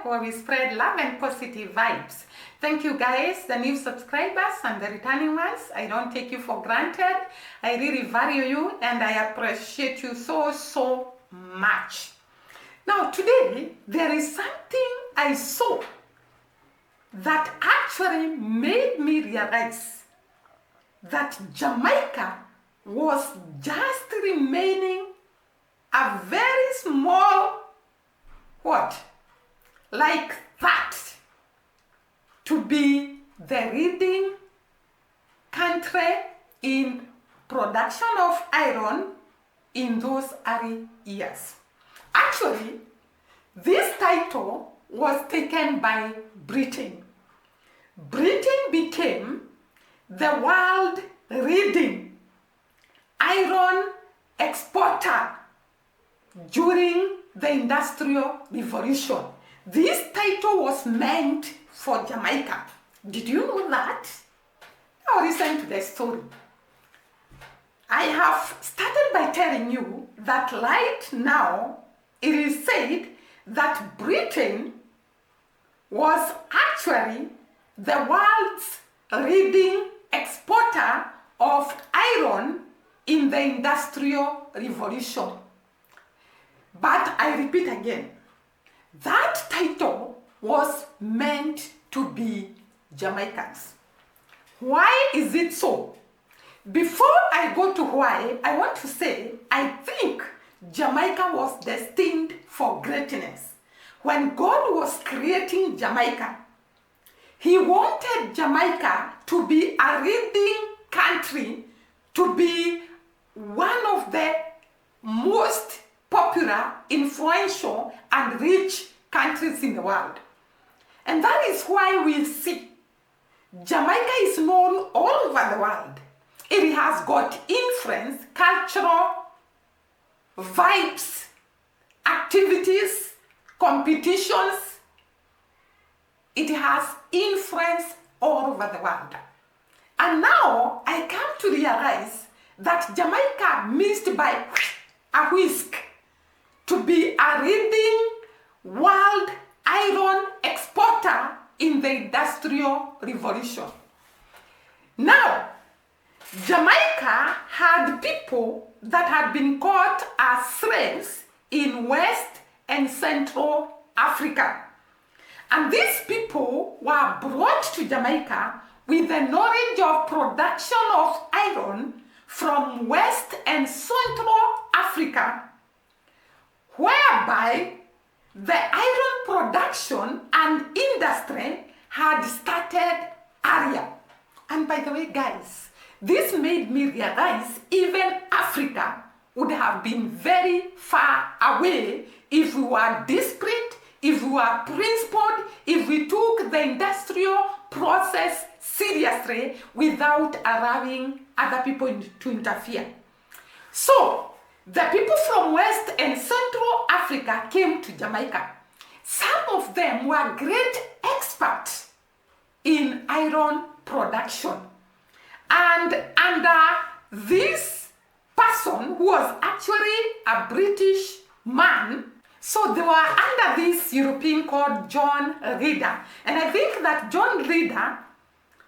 where we spread love and positive vibes. Thank you guys, the new subscribers and the returning ones. I don't take you for granted. I really value you and I appreciate you so much. Now today, there is something I saw that actually made me realize that Jamaica was just remaining a very small, like that, to be the leading country in production of iron in those early years. Actually, this title was taken by Britain. Britain became the world leading iron exporter during the Industrial Revolution. This title was meant for Jamaica. Did you know that? Now listen to the story. I have started by telling you that right now it is said that Britain was actually the world's leading exporter of iron in the Industrial Revolution. But I repeat again, that title was meant to be Jamaicans. Why is it so? Before I go to why, I want to say I think Jamaica was destined for greatness. When God was creating Jamaica, He wanted Jamaica to be a leading country, to be one of the most popular, influential, and rich countries in the world. And that is why we see Jamaica is known all over the world. It has got influence, cultural vibes, activities, competitions. It has influence all over the world. And now I come to realize that Jamaica missed by a whisk to be a leading world iron exporter in the Industrial Revolution. Now, Jamaica had people that had been caught as slaves in West and Central Africa. And these people were brought to Jamaica with the knowledge of production of iron from West and Central Africa, whereby the iron production and industry had started earlier. And by the way, guys, this made me realize even Africa would have been very far away if we were disciplined, if we were principled, if we took the industrial process seriously without allowing other people to interfere. So, the people from West and Central Africa came to Jamaica. Some of them were great experts in iron production. And under this person, who was actually a British man, so they were under this European called John Reader. And I think that John Reader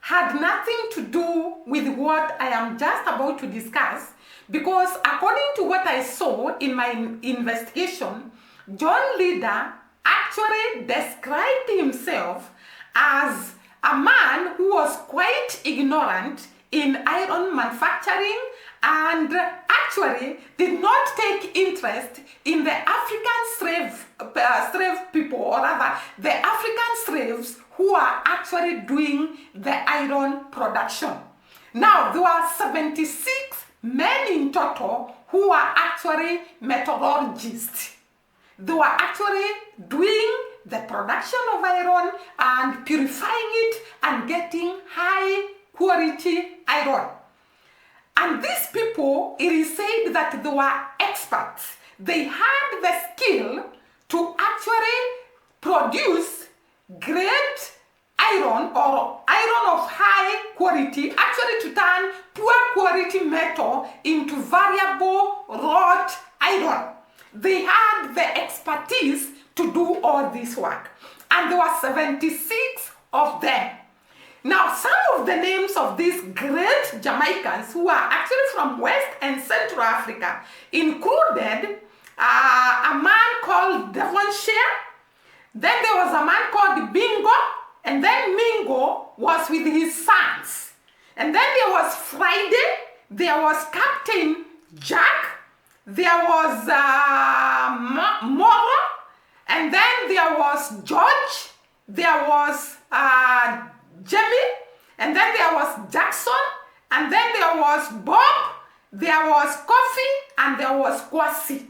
had nothing to do with what I am just about to discuss, because according to what I saw in my investigation, John Reader actually described himself as a man who was quite ignorant in iron manufacturing and actually did not take interest in the African slave people, or rather the African slaves who are actually doing the iron production. Now, there were 76 men in total who were actually metallurgists. They were actually doing the production of iron and purifying it and getting high quality iron. And these people, it is said that they were experts. They had the skill to actually produce great iron, or iron of high quality, actually to turn poor quality metal into variable wrought iron. They had the expertise to do all this work. and there were 76 of them. Now, some of the names of these great Jamaicans who are actually from West and Central Africa included a man called Devonshire, then there was a man called Bingo, and then Mingo was with his sons. And then there was Friday, there was Captain Jack, there was Moro, and then there was George, there was Jimmy, and then there was Jackson, and then there was Bob, there was Kofi, and there was Kwasi.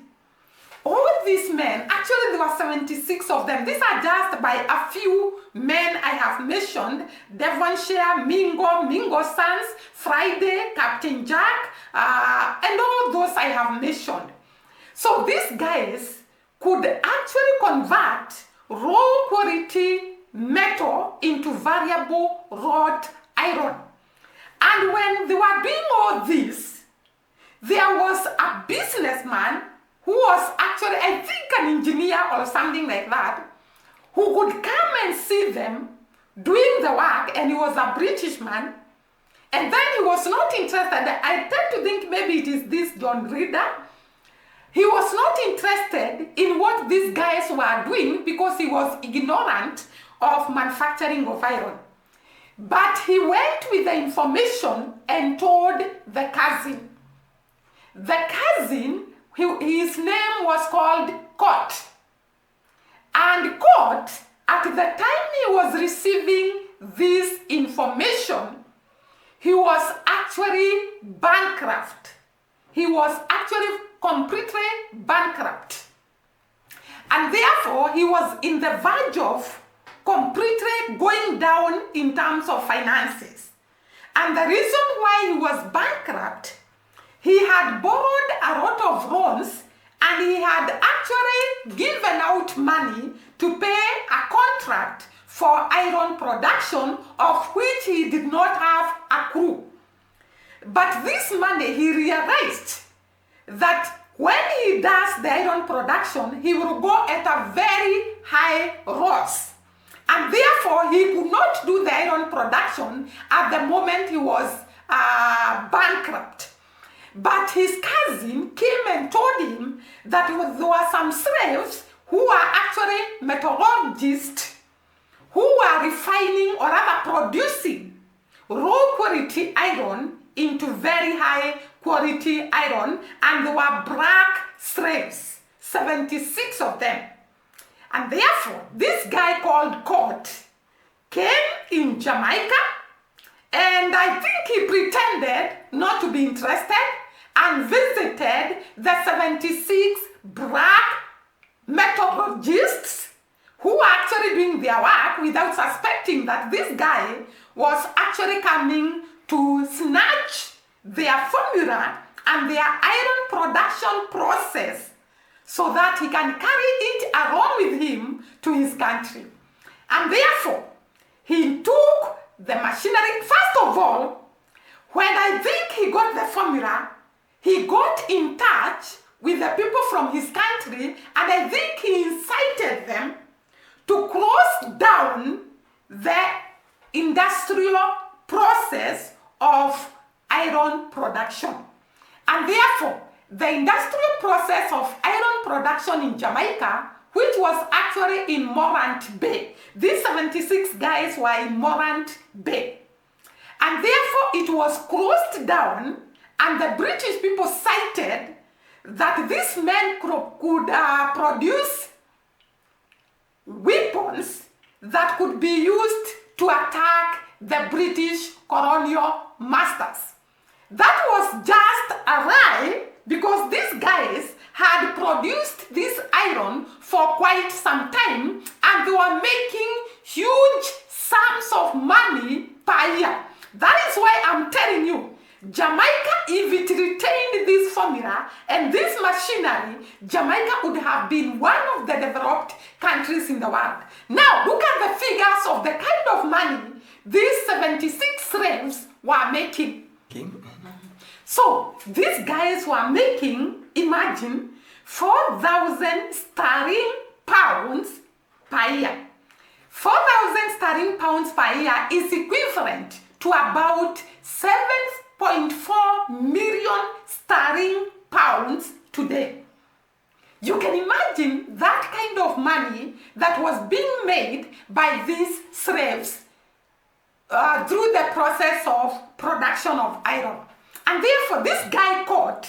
All these men, actually there were 76 of them. These are just by a few men I have mentioned: Devonshire, Mingo's sons, Friday, Captain Jack, and all those I have mentioned. So these guys could actually convert raw quality metal into variable wrought iron. And when they were doing all this, there was a businessman who was actually, I think, an engineer or something like that, who could come and see them doing the work, and he was a British man. And then he was not interested. I tend to think maybe it is this John Reader. He was not interested in what these guys were doing because he was ignorant of manufacturing of iron. But he went with the information and told the cousin. The cousin, his name was called Cort. And Cort, at the time he was receiving this information, he was actually bankrupt. He was actually completely bankrupt. And therefore, he was in the verge of completely going down in terms of finances. And the reason why he was bankrupt, he had borrowed a lot of loans, and he had actually given out money to pay a contract for iron production, of which he did not have a clue. But this money, he realized that when he does the iron production, he will go at a very high loss. And therefore, he could not do the iron production at the moment he was bankrupt. But his cousin came and told him that there were some slaves who were actually metallurgists who were refining or rather producing raw quality iron into very high quality iron, and they were black slaves, 76 of them. And therefore, this guy called Cort came in Jamaica, and I think he pretended not to be interested and visited the 76 black metallurgists who were actually doing their work without suspecting that this guy was actually coming to snatch their formula and their iron production process so that he can carry it along with him to his country. And therefore, he took the machinery. First of all, when I think he got the formula, he got in touch with the people from his country, and I think he incited them to close down the industrial process of iron production. And therefore, the industrial process of iron production in Jamaica, which was actually in Morant Bay. These 76 guys were in Morant Bay. And therefore, it was closed down, and the British people cited that these men could produce weapons that could be used to attack the British colonial masters. That was just a lie, because these guys had produced this iron for quite some time, and they were making huge sums of money per year. That is why I'm telling you, Jamaica, if it retained this formula and this machinery, Jamaica would have been one of the developed countries in the world. Now, look at the figures of the kind of money these 76 slaves were making. So, these guys were making, imagine, 4,000 sterling pounds per year. 4,000 sterling pounds per year is equivalent to about 7.4 million sterling pounds today. You can imagine that kind of money that was being made by these slaves through the process of production of iron. And therefore, this guy Cort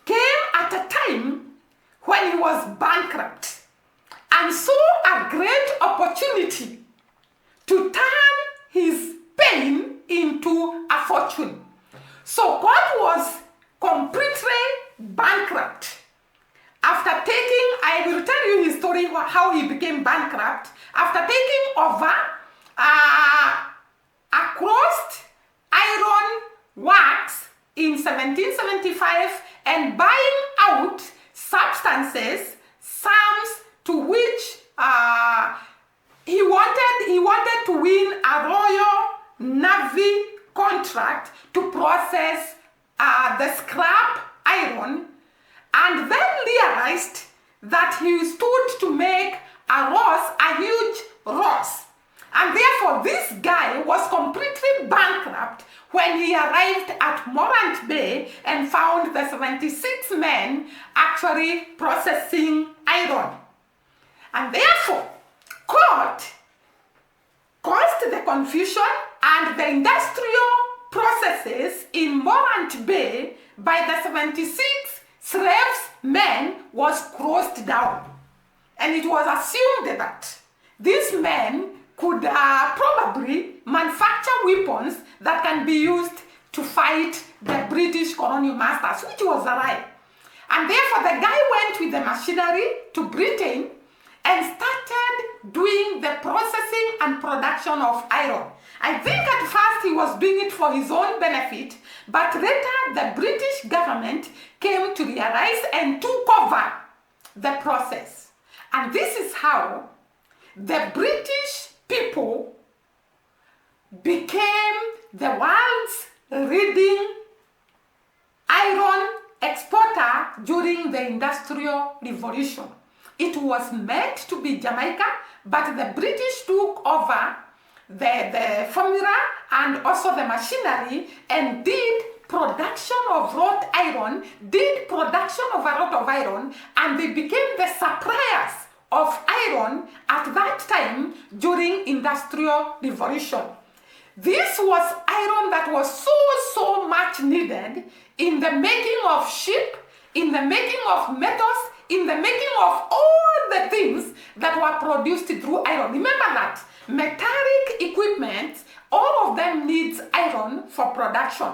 came at a time when he was bankrupt and saw a great opportunity to turn his pain into a fortune. So Cort was completely bankrupt. After taking, I will tell you his story, how he became bankrupt. After taking over a crossed iron works in 1775 and buying out substances, sums to which he wanted to win a Royal Navy contract to process the scrap iron, and then realized that he stood to make a huge loss. And therefore, this guy was completely bankrupt when he arrived at Morant Bay and found the 76 men actually processing iron. And therefore, Cort caused the confusion, and the industrial processes in Morant Bay by the 76 slaves men was closed down. And it was assumed that these men could probably manufacture weapons that can be used to fight the British colonial masters, which was a lie. And therefore the guy went with the machinery to Britain and started doing the processing and production of iron. I think at first he was doing it for his own benefit, but later the British government came to realize and took over the process. And this is how the British people became the world's leading iron exporter during the Industrial Revolution. It was meant to be Jamaica, but the British took over the formula and also the machinery and did production of wrought iron, did production of a lot of iron, and they became the suppliers of iron at that time during Industrial Revolution. This was iron that was so much needed in the making of ship, in the making of metals, in the making of all the things that were produced through iron. Remember that metallic equipment, all of them needs iron for production.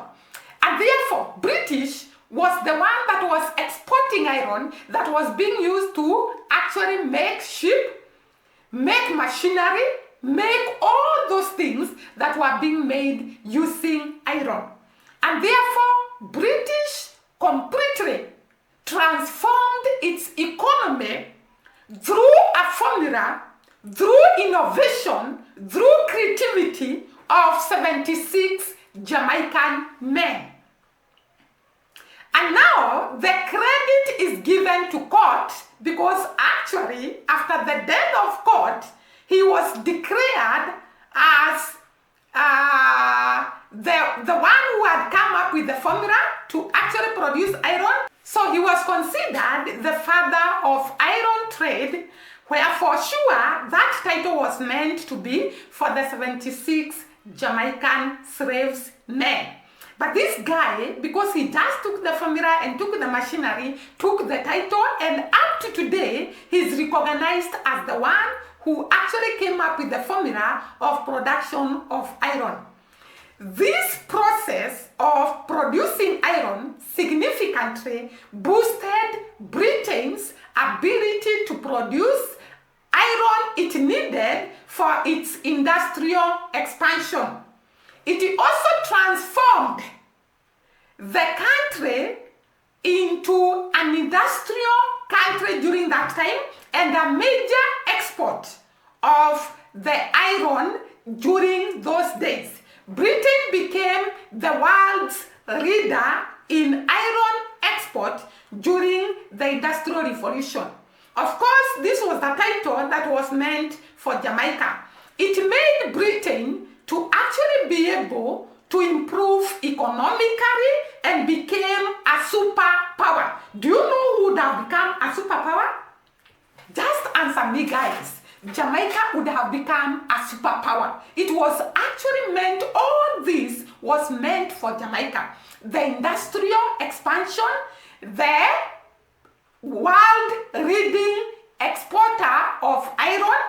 And therefore, British was the one that was exporting iron that was being used to actually make ship, make machinery, make all those things that were being made using iron. And therefore, British completely transformed its economy through a formula, through innovation, through creativity of 76 Jamaican men. And now the credit is given to Cort because actually after the death of Cort, he was declared as the one who had come up with the formula to actually produce iron. So he was considered the father of iron trade, where for sure that title was meant to be for the 76 Jamaican slaves men. But this guy, because he just took the formula and took the machinery, took the title, and up to today, he's recognized as the one who actually came up with the formula of production of iron. This process of producing iron significantly boosted Britain's ability to produce iron it needed for its industrial expansion. It also transformed the country into an industrial country during that time and a major export of the iron during those days. Britain became the world's leader in iron export during the Industrial Revolution. Of course, this was the title that was meant for Jamaica. It made Britain to actually be able to improve economically and became a superpower. Do you know who would have become a superpower? Just answer me, guys. Jamaica would have become a superpower. It was actually meant, all this was meant for Jamaica. The industrial expansion, the world leading exporter of iron,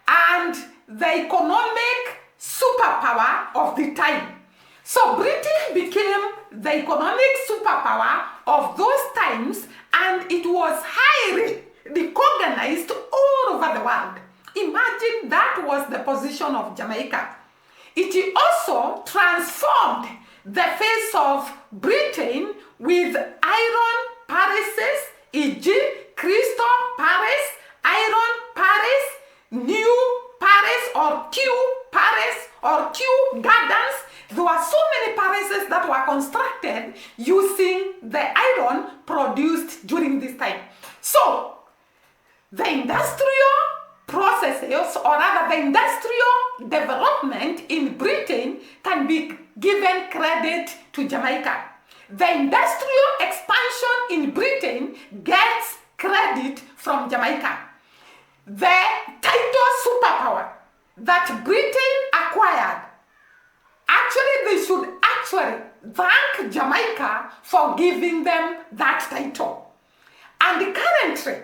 and the economic superpower of the time. So Britain became the economic superpower of those times, and it was highly recognized all over the world. Imagine that was the position of Jamaica. It also transformed the face of Britain with iron palaces, e.g. Crystal Palace, Iron Palace, New Palace or Q Palace or Q Gardens. There were so many palaces that were constructed using the iron produced during this time. So, the industrial processes, or rather the industrial development in Britain, can be given credit to Jamaica. The industrial expansion in Britain gets credit from Jamaica. The title superpower that Britain acquired, actually they should actually thank Jamaica for giving them that title. And currently,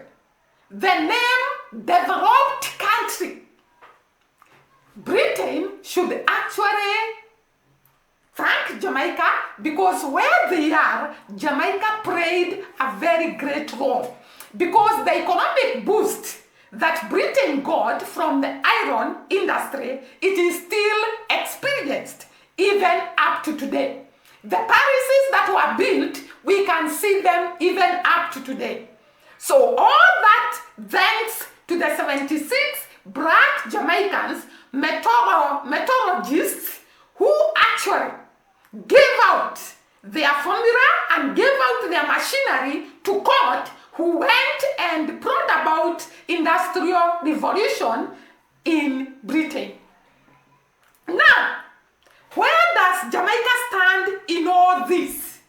the name developed country, Britain should actually thank Jamaica, because where they are, Jamaica played a very great role, because the economic boost that Britain got from the iron industry, it is still experienced even up to today. The palaces that were built, we can see them even up to today. So all that thanks to the 76 black Jamaicans, metallurgists, who actually gave out their formula and gave out their machinery to Cort, who went and brought about industrial revolution in Britain. Now, where does Jamaica stand in all this?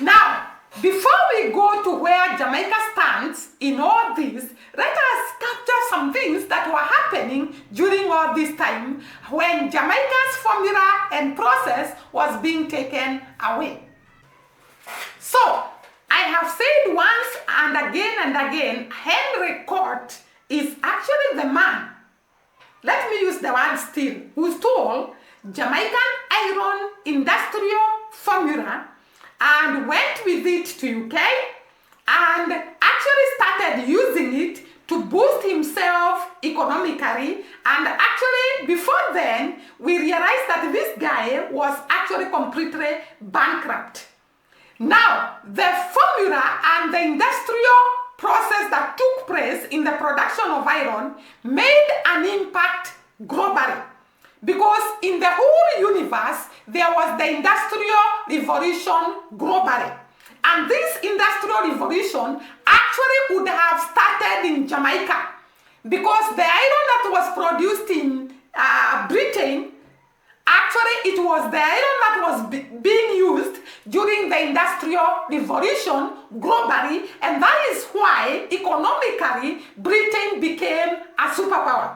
Now, before we go to where Jamaica stands in all this, let us capture some things that were happening during all this time when Jamaica's formula and process was being taken away. So, I have said once and again, Henry Cort is actually the man, let me use the word still, who stole Jamaican iron industrial formula and went with it to UK and actually started using it to boost himself economically. And actually, before then, we realized that this guy was actually completely bankrupt. Now, the formula and the industrial process that took place in the production of iron made an impact globally. Because in the whole universe, there was the industrial revolution globally. And this industrial revolution actually would have started in Jamaica. Because the iron that was produced in Britain, actually it was the iron that was being used during the industrial revolution globally. And that is why economically Britain became a superpower.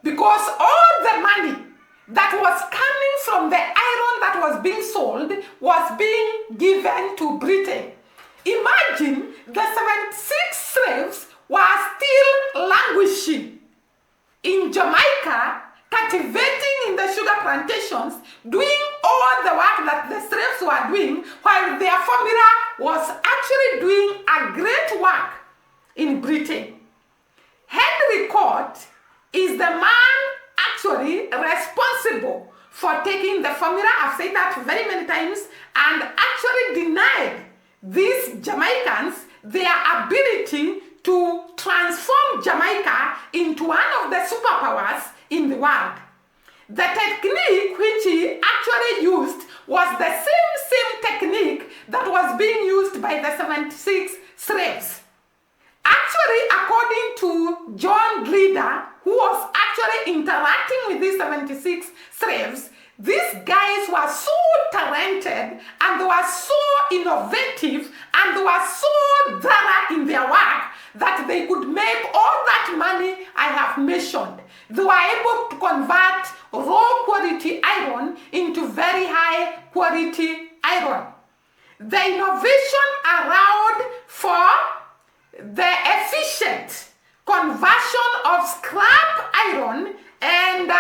Because all the money that was coming from the iron that was being sold was being given to Britain. Imagine the 76 slaves were still languishing in Jamaica, cultivating in the sugar plantations, doing all the work that the slaves were doing, while their formula was actually doing a great work in Britain. Henry Cort is the man actually responsible for taking the formula, I've said that very many times, and actually denied these Jamaicans their ability to transform Jamaica into one of the superpowers in the world. The technique which he actually used was the same technique that was being used by the 76 slaves. Actually, according to John Glider, who was actually interacting with these 76 slaves, these guys were so talented and they were so innovative and they were so thorough in their work that they could make all that money I have mentioned. They were able to convert raw quality iron into very high quality iron. The innovation allowed for the efficient conversion of scrap iron and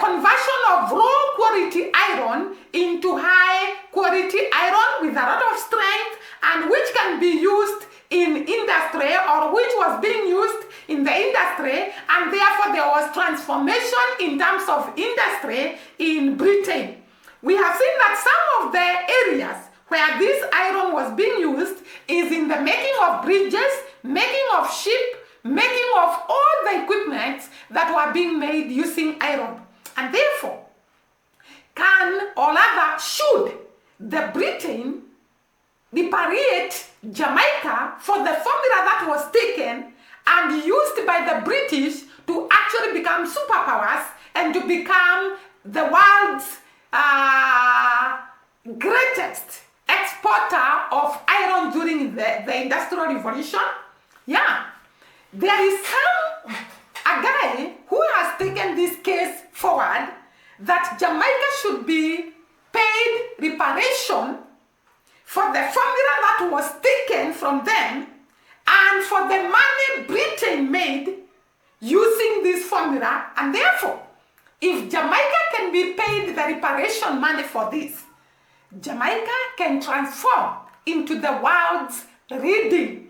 conversion of raw quality iron into high quality iron with a lot of strength, and which can be used in industry, or which was being used in the industry, and therefore there was transformation in terms of industry in Britain. We have seen that some of the areas where this iron was being used is in the making of bridges, making of ship, making of all the equipment that were being made using iron. And therefore, can or rather should the Britain repatriate Jamaica for the formula that was taken and used by the British to actually become superpowers and to become the world's greatest exporter of iron during the Industrial Revolution? Yeah. There is a guy who has taken this case forward that Jamaica should be paid reparation for the formula that was taken from them and for the money Britain made using this formula. And therefore, if Jamaica can be paid the reparation money for this, Jamaica can transform into the world's leading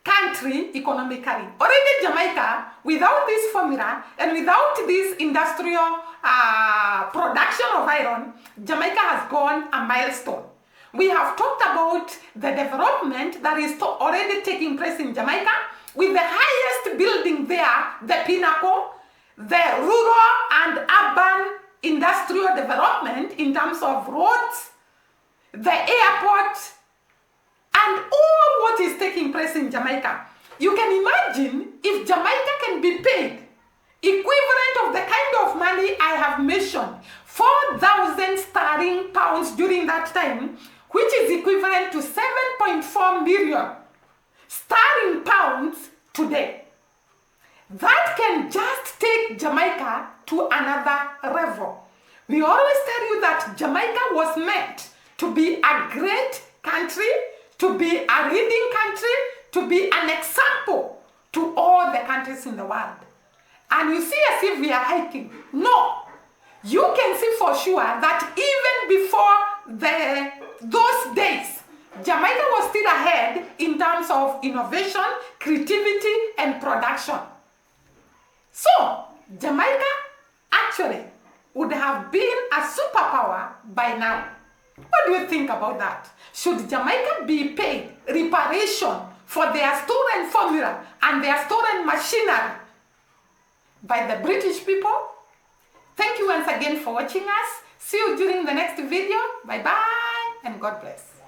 country economically. Already Jamaica, without this formula and without this industrial production of iron, Jamaica has gone a milestone. We have talked about the development that is already taking place in Jamaica, with the highest building there, the pinnacle, the rural and urban industrial development in terms of roads, the airport, and all what is taking place in Jamaica. You can imagine if Jamaica can be paid equivalent of the kind of money I have mentioned, 4,000 sterling pounds during that time, which is equivalent to 7.4 million sterling pounds today. That can just take Jamaica to another level. We always tell you that Jamaica was meant to be a great country, to be a leading country, to be an example to all the countries in the world. And you see as if we are hiking. No. You can see for sure that even before those days, Jamaica was still ahead in terms of innovation, creativity, and production. So, Jamaica actually would have been a superpower by now. What do you think about that? Should Jamaica be paid reparation for their stolen formula and their stolen machinery by the British people? Thank you once again for watching us. See you during the next video. Bye-bye and God bless.